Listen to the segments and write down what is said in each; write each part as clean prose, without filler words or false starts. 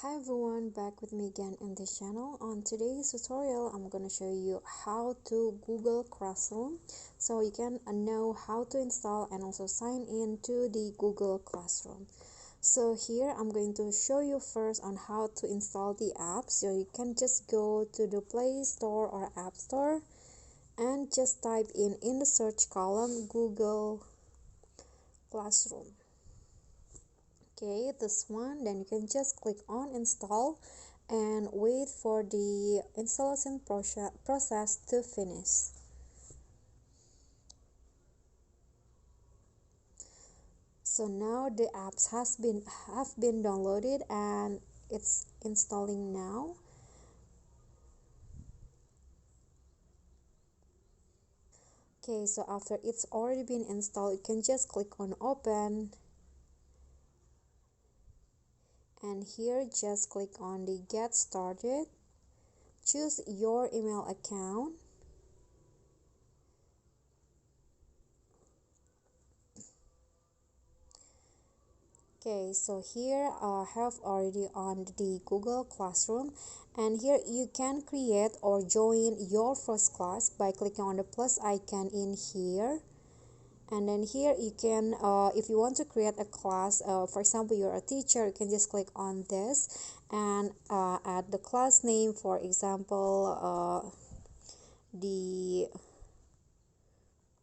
Hi everyone, back with me again in this channel. On today's tutorial, I'm going to show you how to Google Classroom so you can know how to install and also sign in to the Google Classroom. So here I'm going to show you first on how to install the app. So you can just go to the Play Store or App Store and just type in the search column Google Classroom. Okay, this one, then you can just click on install and wait for the installation process to finish. So now the apps have been downloaded and it's installing now. Okay, so after it's already been installed, you can just click on open, and here just click on the get started. Choose your email account. Okay, so here I have already on the Google Classroom, and here you can create or join your first class by clicking on the plus icon in here. And then here you can if you want to create a class, for example you're a teacher, you can just click on this and add the class name, for example the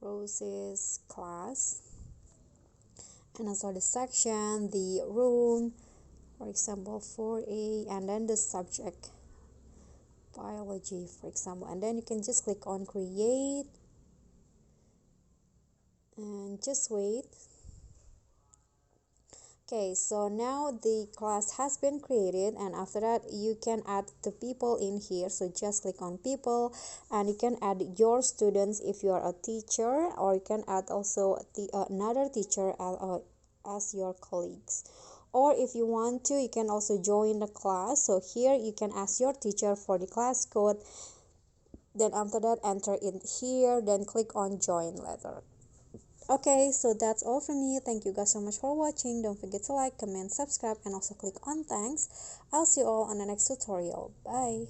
Roses class, and also the section, the room, for example 4A, and then the subject biology, for example, and then you can just click on create and just wait. Okay, so now the class has been created, and after that you can add the people in here. So just click on people and you can add your students if you are a teacher, or you can add also another teacher as your colleagues. Or if you want to, you can also join the class. So here you can ask your teacher for the class code, then after that enter in here, then click on join letter. Okay, so that's all from me. Thank you guys so much for watching. Don't forget to like, comment, subscribe, and also click on thanks. I'll see you all on the next tutorial. Bye.